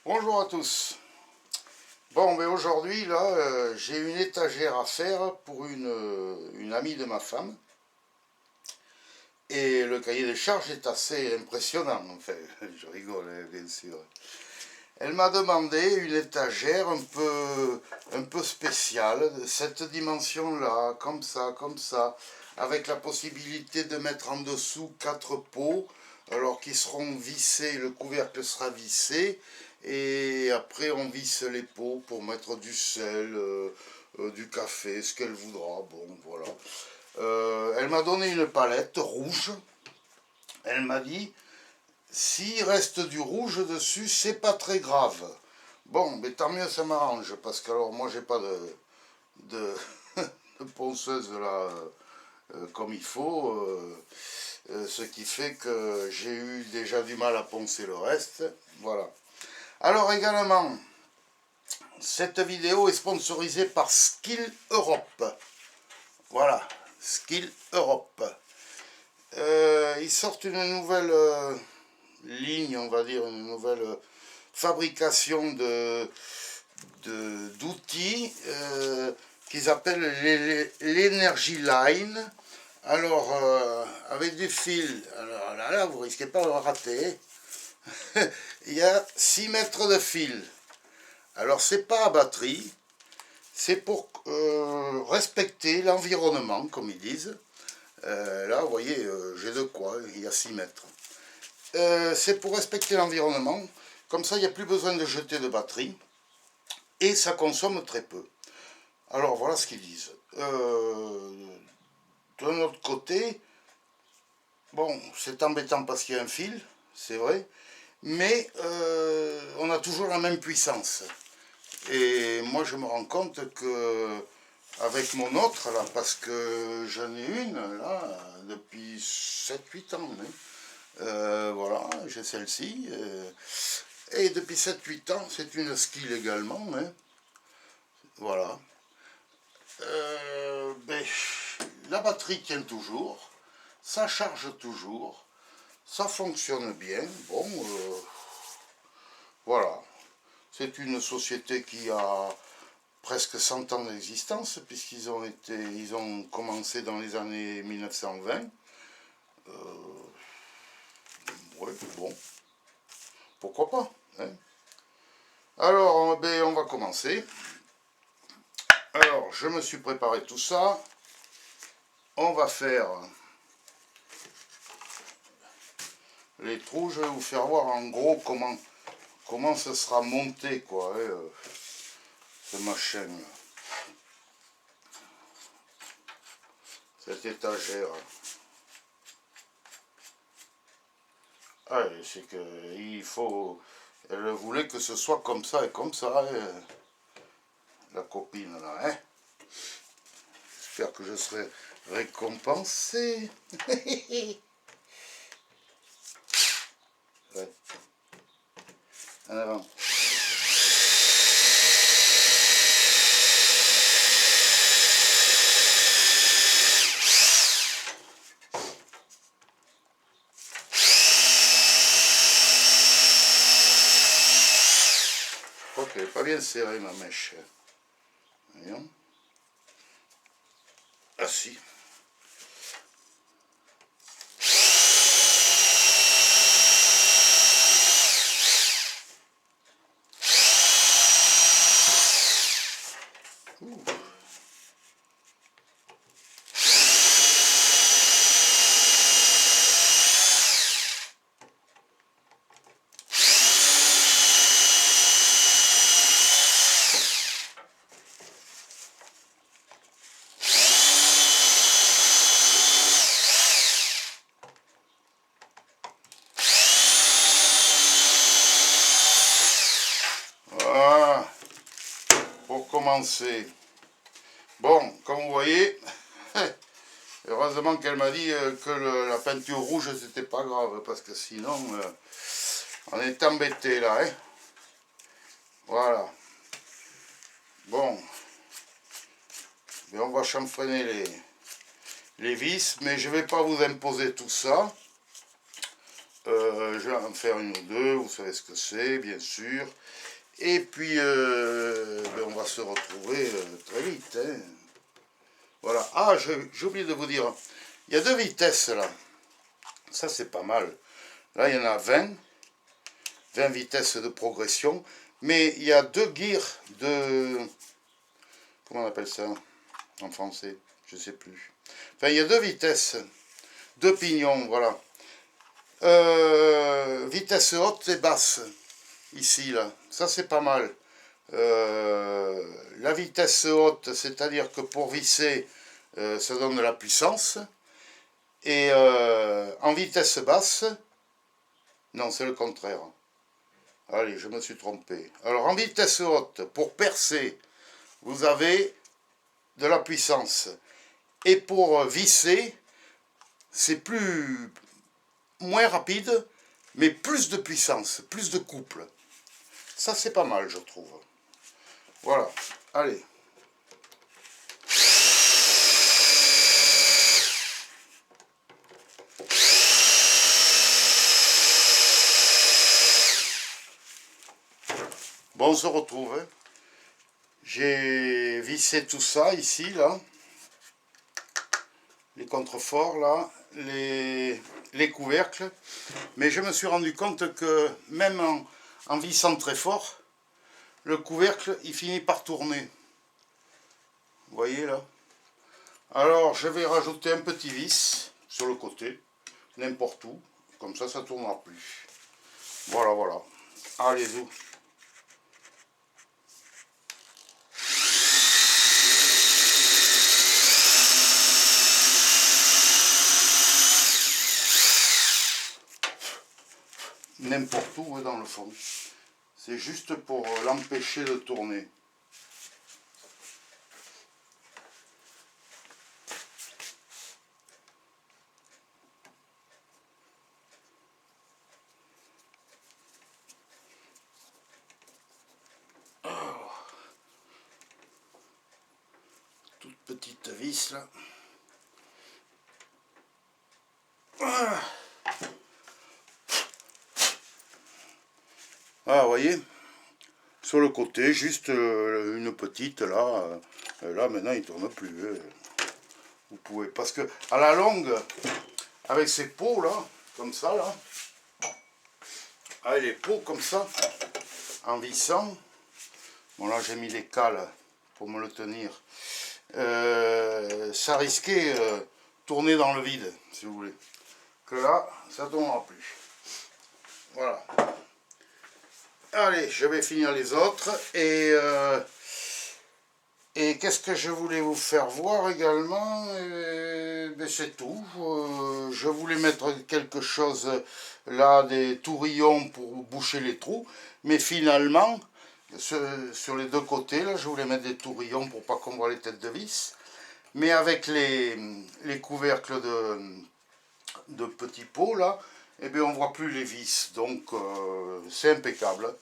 Bonjour à tous. Bon, mais aujourd'hui, là, j'ai une étagère à faire pour une amie de ma femme. Et le cahier des charges est assez impressionnant, enfin, je rigole, hein, bien sûr. Elle m'a demandé une étagère un peu spéciale, de cette dimension-là, comme ça, avec la possibilité de mettre en dessous 4 pots, alors qui seront vissés, le couvercle sera vissé, et après on visse les pots pour mettre du sel, du café, ce qu'elle voudra, bon voilà. Elle m'a donné une palette rouge, elle m'a dit, s'il reste du rouge dessus, c'est pas très grave. Bon, mais tant mieux, ça m'arrange, parce que alors moi j'ai pas de, de ponceuse là comme il faut, ce qui fait que j'ai eu déjà du mal à poncer le reste. Voilà. Alors également, cette vidéo est sponsorisée par Skill Europe. Voilà, Skill Europe. Ils sortent une nouvelle ligne, on va dire, une nouvelle fabrication d'outils qu'ils appellent l'Energy Line. Alors, avec du fil, alors là, vous risquez pas de rater. Il y a 6 mètres de fil. Alors, c'est pas à batterie, c'est pour respecter l'environnement, comme ils disent. Là, vous voyez, j'ai de quoi, il y a 6 mètres. C'est pour respecter l'environnement, comme ça, il n'y a plus besoin de jeter de batterie, et ça consomme très peu. Alors, voilà ce qu'ils disent. D'un autre côté, bon, c'est embêtant parce qu'il y a un fil, c'est vrai, mais on a toujours la même puissance. Et moi, je me rends compte que avec mon autre, là, parce que j'en ai une, là, depuis 7-8 ans, hein. Voilà, j'ai celle-ci. Et depuis 7-8 ans, c'est une skill également, hein. Voilà. Ben, la batterie tient toujours, ça charge toujours, ça fonctionne bien. Bon, voilà. C'est une société qui a presque 100 ans d'existence, ils ont commencé dans les années 1920. Ouais, bon, pourquoi pas, hein. Alors, ben, on va commencer. Alors, je me suis préparé tout ça. On va faire les trous. Je vais vous faire voir en gros comment ça sera monté, quoi, hein, ce machin, cette étagère. Ah, c'est que il faut. Elle voulait que ce soit comme ça et comme ça, hein, la copine là, hein. J'espère que je serai récompensé. Ouais. En avant. Je crois qu'elle n'est pas bien serrée ma mèche. Voyons. Ah si. Ouh. Voilà. Pour commencer. Bon, comme vous voyez, heureusement qu'elle m'a dit que la peinture rouge c'était pas grave, parce que sinon on est embêté là, hein. Voilà. Bon, mais on va chanfreiner les vis, mais je vais pas vous imposer tout ça. Je vais en faire une ou deux, vous savez ce que c'est, bien sûr. Et puis, ben, on va se retrouver très vite. Hein. Voilà. Ah, j'ai oublié de vous dire, il y a 2 vitesses là. Ça, c'est pas mal. Là, il y en a 20 vitesses de progression. Mais il y a 2 gears de... Comment on appelle ça en français? Je sais plus. Enfin, il y a 2 vitesses. 2 pignons, voilà. Vitesse haute et basse. Ici, là. Ça, c'est pas mal. La vitesse haute, c'est-à-dire que pour visser, ça donne de la puissance. Et en vitesse basse, non, c'est le contraire. Allez, je me suis trompé. Alors, en vitesse haute, pour percer, vous avez de la puissance. Et pour visser, c'est moins rapide, mais plus de puissance, plus de couple. Ça, c'est pas mal, je trouve. Voilà, allez. Bon, on se retrouve. Hein. J'ai vissé tout ça ici, là. Les contreforts, là. Les couvercles. Mais je me suis rendu compte que même en vissant très fort, le couvercle, il finit par tourner. Vous voyez, là. Alors, je vais rajouter un petit vis sur le côté, n'importe où. Comme ça, ça ne tournera plus. Voilà, voilà. Allez-y. N'importe où dans le fond. C'est juste pour l'empêcher de tourner. Oh. Toute petite vis là. Voilà. Ah, vous voyez, sur le côté, juste une petite là. Là, maintenant, il ne tourne plus. Vous pouvez, parce que à la longue, avec ces pots là, comme ça là, avec les pots comme ça, en vissant, bon là j'ai mis les cales pour me le tenir, ça risquait tourner dans le vide, si vous voulez. Que là, ça ne tournera plus. Voilà. Allez, je vais finir les autres et qu'est-ce que je voulais vous faire voir également, ben c'est tout. Je voulais mettre quelque chose là, des tourillons pour boucher les trous, mais finalement, sur les 2 côtés, là, je voulais mettre des tourillons pour pas qu'on voit les têtes de vis, mais avec les couvercles de petits pots là, eh bien on voit plus les vis, donc c'est impeccable.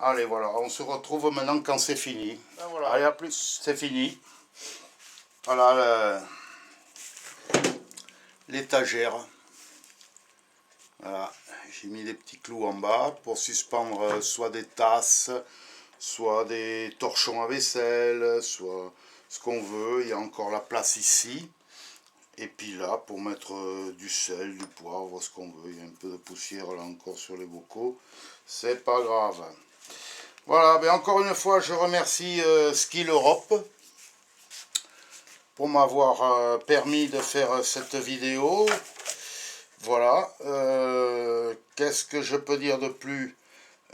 Allez, voilà, on se retrouve maintenant quand c'est fini. Ben voilà. Allez, à plus, c'est fini. Voilà l'étagère. Voilà, j'ai mis des petits clous en bas pour suspendre soit des tasses, soit des torchons à vaisselle, soit ce qu'on veut. Il y a encore la place ici. Et puis là, pour mettre du sel, du poivre, ce qu'on veut. Il y a un peu de poussière là encore sur les bocaux. C'est pas grave. Voilà, ben encore une fois, je remercie Skill Europe pour m'avoir permis de faire cette vidéo. Voilà. Qu'est-ce que je peux dire de plus?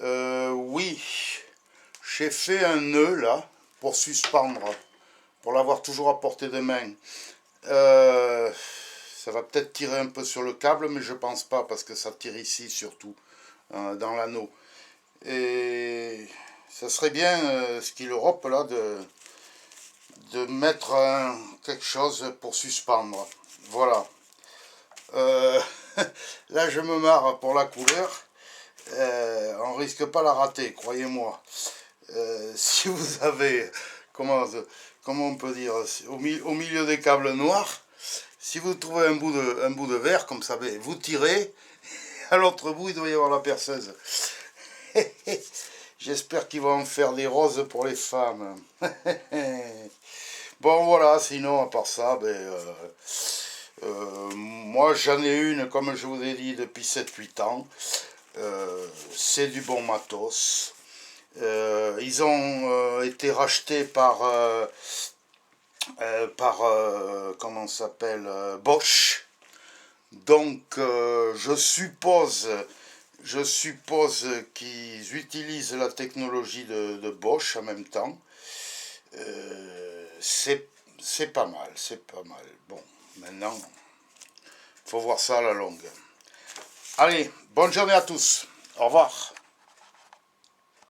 Oui, j'ai fait un nœud là pour suspendre, pour l'avoir toujours à portée de main. Ça va peut-être tirer un peu sur le câble, mais je pense pas parce que ça tire ici surtout, dans l'anneau. Et ça serait bien, Skill Europe, là, de mettre quelque chose pour suspendre. Voilà. Là, je me marre pour la couleur. On risque pas la rater, croyez-moi. Si vous avez, comment on peut dire, au milieu des câbles noirs, si vous trouvez un bout de verre comme ça, vous tirez, à l'autre bout, il doit y avoir la perceuse. J'espère qu'ils vont en faire des roses pour les femmes. Bon, voilà, sinon, à part ça, moi, j'en ai une, comme je vous ai dit, depuis 7-8 ans. C'est du bon matos. Ils ont été rachetés par comment ça s'appelle, Bosch. Donc je suppose qu'ils utilisent la technologie de Bosch en même temps. C'est pas mal, c'est pas mal. Bon, maintenant, faut voir ça à la longue. Allez, bonne journée à tous. Au revoir.